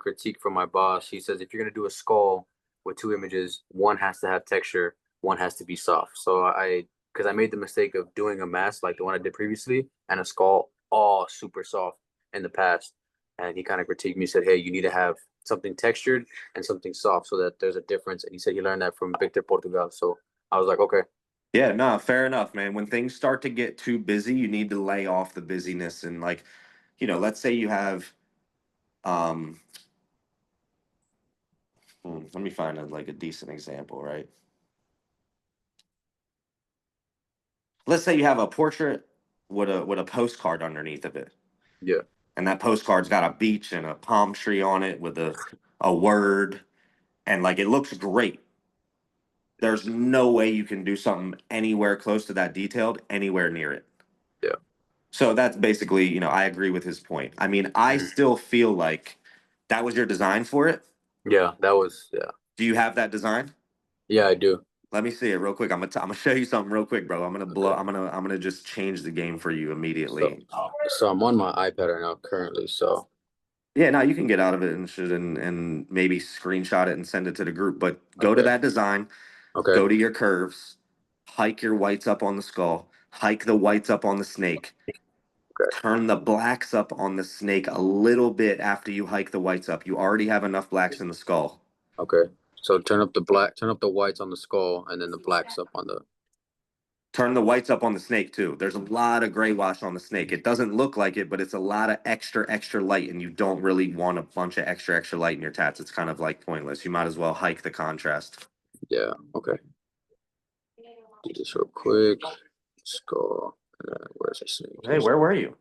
critique from my boss. He says if you're gonna do a skull with two images, one has to have texture, one has to be soft. So because I made the mistake of doing a mask like the one I did previously and a skull all super soft in the past, and he kind of critiqued me, said, "Hey, you need to have something textured and something soft so that there's a difference." And he said he learned that from Victor Portugal. So I was like, okay, Yeah, no, fair enough, man. When things start to get too busy, you need to lay off the busyness and like, let's say you have um let me find a decent example, right? Let's say you have a portrait with a postcard underneath of it. yeah, And that postcard's got a beach and a palm tree on it with a word, and like it looks great. There's no way you can do something anywhere close to that detailed anywhere near it. yeah, So that's basically, I agree with his point. I mean, I mhm, still feel like that was your design for it. yeah. That was yeah, Do you have that design? yeah. I do. Let me see it real quick. I'm gonna show you something real quick, bro. I'm gonna blow. Okay. I'm gonna just change the game for you So immediately. so I'm on my iPad right now currently. So Yeah, no, you can get out of it and shit and maybe screenshot it and send it to the group. But go to okay, that design, okay, go to your curves, hike your whites up on the skull, hike the whites up on the snake, okay, turn the blacks up on the snake a little bit after you hike the whites up. You already have enough blacks in the skull. okay. So turn up the whites on the skull, and then the blacks up on the. Turn the whites up on the snake too. There's a lot of gray wash on the snake. It doesn't look like it, but it's a lot of extra light, and you don't really want a bunch of extra light in your tats. It's kind of like pointless. You might as well hike the contrast. Yeah. Okay. Do this real quick. Skull. Where's the snake? Hey, where were you?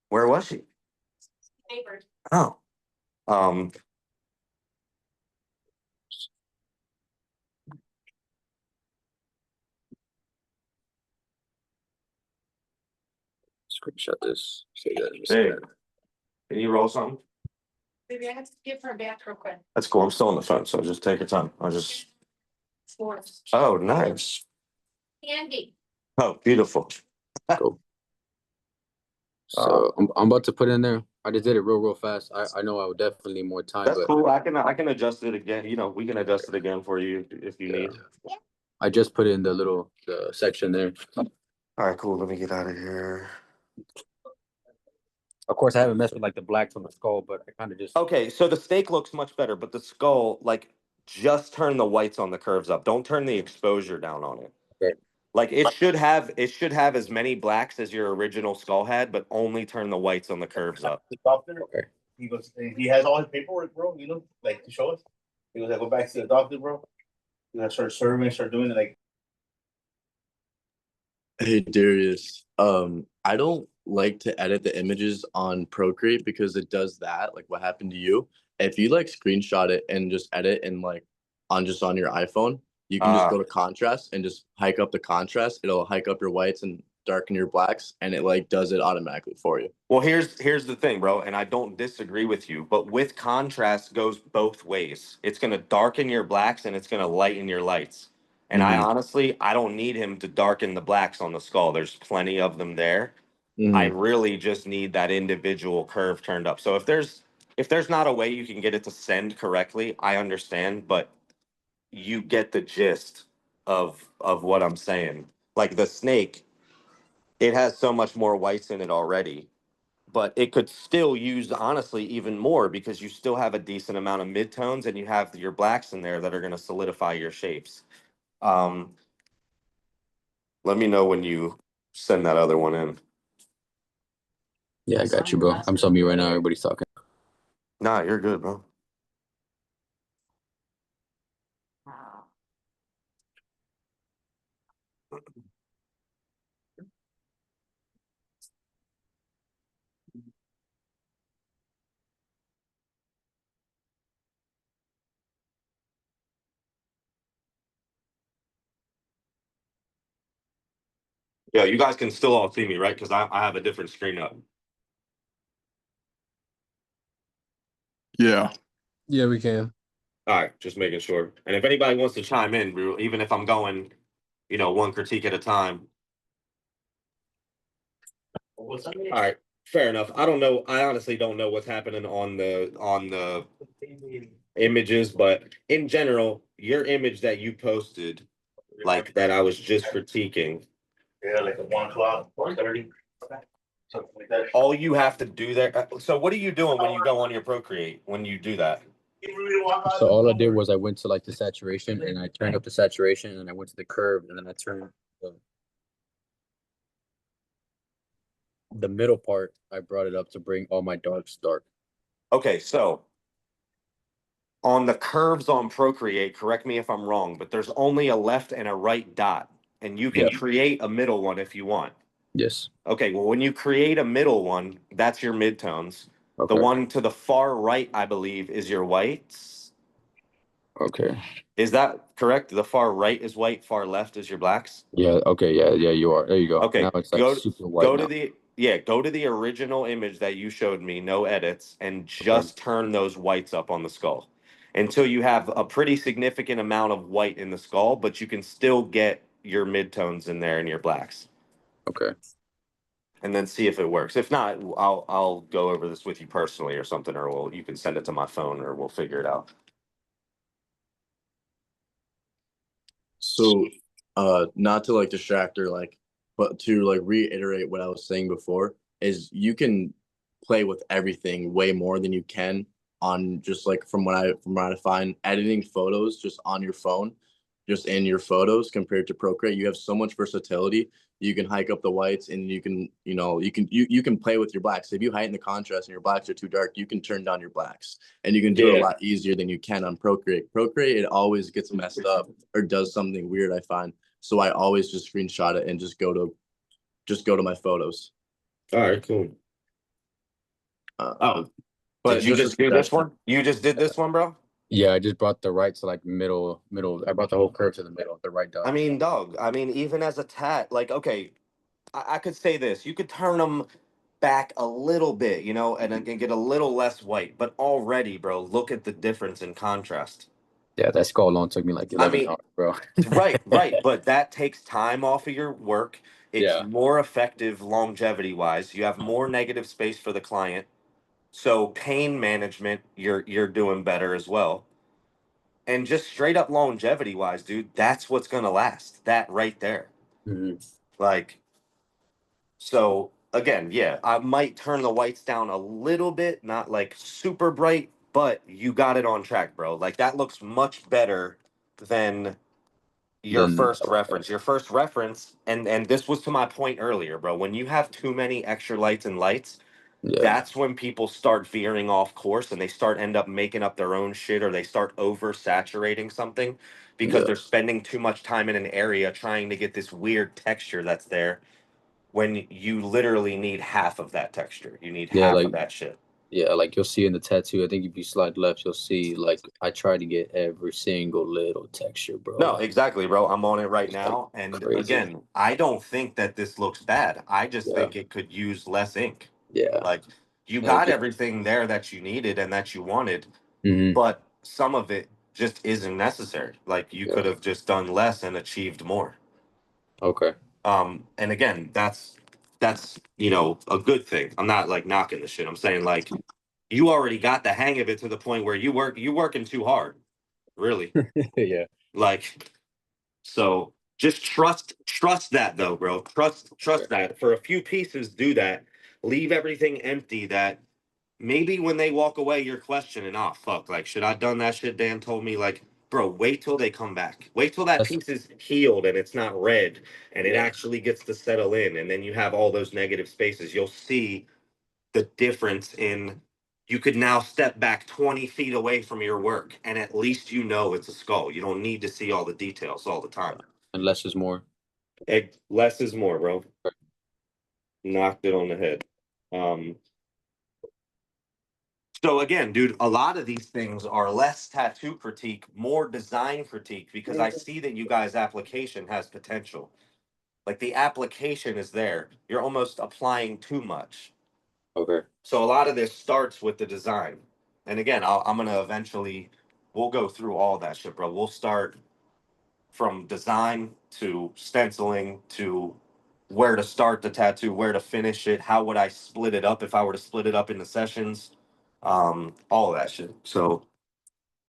Where was she? Oh, um, Screenshot this. So you guys can see hey, that. can you roll something? Maybe I have to give her back real quick. That's cool. I'm still on the phone, so just take your time. I'll just. Sports. Oh, nice. Candy. Oh, beautiful. Cool. So I'm about to put in there. I just did it real fast. I know I would definitely need more time, That's but cool. I can adjust it again. We can adjust it again for you if you yeah, need. I just put in the section there. All right, cool. Let me get out of here. Of course, I haven't messed with like the blacks on the skull, but I kind of just Okay, so the steak looks much better, but the skull, like, just turn the whites on the curves up. Don't turn the exposure down on it. okay. Like it should have as many blacks as your original skull had, but only turn the whites on the curves up. The doctor, Okay. he goes, he has all his paperwork, bro. Like to show us. He goes, I go back to the doctor, bro. He gotta start serving, start doing it. Like, Hey Darius, I don't like to edit the images on Procreate because it does that, like what happened to you. If you like screenshot it and just edit and like on your iPhone, you can just Uh, go to contrast and just hike up the contrast. It'll hike up your whites and darken your blacks, and it like does it automatically for you. well, here's the thing, bro, and I don't disagree with you, but with contrast goes both ways. It's gonna darken your blacks and it's gonna lighten your lights. And I Mm-hmm. honestly, I don't need him to darken the blacks on the skull. There's plenty of them there. I Mm-hmm. really just need that individual curve turned up. So if there's not a way you can get it to send correctly, I understand, but you get the gist of what I'm saying. Like the snake, it has so much more whites in it already, but it could still use honestly even more because you still have a decent amount of midtones and you have your blacks in there that are going to solidify your shapes. Um, Let me know when you send that other one in. Yeah, I got you, bro. I'm telling you right now, everybody's talking. Nah, you're good, bro. Yeah, you guys can still all see me, right? Because I have a different screen up. Yeah. Yeah, we can. All right, just making sure. And if anybody wants to chime in, bro, even if I'm going, one critique at a time. what's up? All right. Fair enough. I don't know. I honestly don't know what's happening on the images, but in general, your image that you posted, like that I was just critiquing, Yeah, like at 1 o'clock, 1:30. Something like that. all you have to do there. So what are you doing when you go on your Procreate when you do that? So all I did was I went to like the saturation and I turned up the saturation and I went to the curve and then I turned the middle part. I brought it up to bring all my darks dark. Okay, so on the curves on Procreate, correct me if I'm wrong, but there's only a left and a right dot, and you can Yeah. create a middle one if you want. Yes. Okay, well, when you create a middle one, that's your midtones. Okay. The one to the far right, I believe, is your whites. Okay. Is that correct? The far right is white, far left is your blacks. Yeah. Okay. Yeah. Yeah. You are. There you go. Okay, Now it's like go super white go now. to the yeah, go to the original image that you showed me, no edits, and just turn those whites up on the skull until you have a pretty significant amount of white in the skull, but you can still get your midtones in there and your blacks, Okay. and then see if it works. If not, I'll go over this with you personally or something, or you can send it to my phone, or we'll figure it out. So, not to like distract or like, but to like reiterate what I was saying before, is you can play with everything way more than you can on just like from what I find editing photos just on your phone, just in your photos compared to Procreate. You have so much versatility. You can hike up the whites and you can, you can play with your blacks. If you heighten the contrast and your blacks are too dark, you can turn down your blacks and you can do it a Yeah. lot easier than you can on Procreate. Procreate, it always gets messed up or does something weird, I find. So I always just screenshot it and just go to my photos. All right, cool. Uh, Did but you just a just do this suggestion. one? You just did this one, bro? Yeah. I just brought the right to like middle. I brought the whole curve to the middle. The right dot. I mean, dog. I mean, even as a tat, like, okay, I could say this. You could turn them back a little bit, and get a little less white. But already, bro, look at the difference in contrast. Yeah. That skull alone took me like I 11 mean, hours, bro. right. But that takes time off of your work. It's Yeah. more effective longevity wise. You have more negative space for the client. So pain management, you're doing better as well. And just straight up longevity wise, dude, that's what's gonna last. That right there. Mhm. Like, so again, yeah, I might turn the whites down a little bit, not like super bright, but you got it on track, bro. Like that looks much better than your Then first reference. Your first reference, and this was to my point earlier, bro. When you have too many extra lights and lights, yeah. that's when people start veering off course and they end up making up their own shit, or they start over saturating something because Yeah. they're spending too much time in an area trying to get this weird texture that's there when you literally need half of that texture. You need Yeah. half Like of that shit. yeah. Like you'll see in the tattoo. I think if you slide left, you'll see like I try to get every single little texture, bro. No, Like exactly, bro. I'm on it right it's like now. And crazy. again, I don't think that this looks bad. I just Yeah. think it could use less ink. Yeah. Like you Like got everything there that you needed and that you wanted, mhm. but some of it just isn't necessary. Like you could Yeah. have just done less and achieved more. Okay. And again, that's a good thing. I'm not like knocking the shit. I'm saying like you already got the hang of it to the point where you working too hard, really. Yeah. Like, so just trust that though, bro. Trust that. For a few pieces, do that. Leave everything empty that maybe when they walk away, you're questioning, oh fuck, like should I done that shit Dan told me? Like, bro, wait till they come back. Wait till that That's piece is healed and it's not red and it yeah. actually gets to settle in, and then you have all those negative spaces. You'll see the difference in you could now step back 20 feet away from your work and at least you know it's a skull. You don't need to see all the details all the time. And less is more. Less is more, bro. Knocked it on the head. Um, So again, dude, a lot of these things are less tattoo critique, more design critique, because I see that you guys' application has potential. Like the application is there. You're almost applying too much. Okay. So a lot of this starts with the design. And again, I'm gonna eventually we'll go through all that shit, bro. We'll start from design to stenciling to where to start the tattoo, where to finish it, how would I split it up if I were to split it up into sessions, all of that shit. So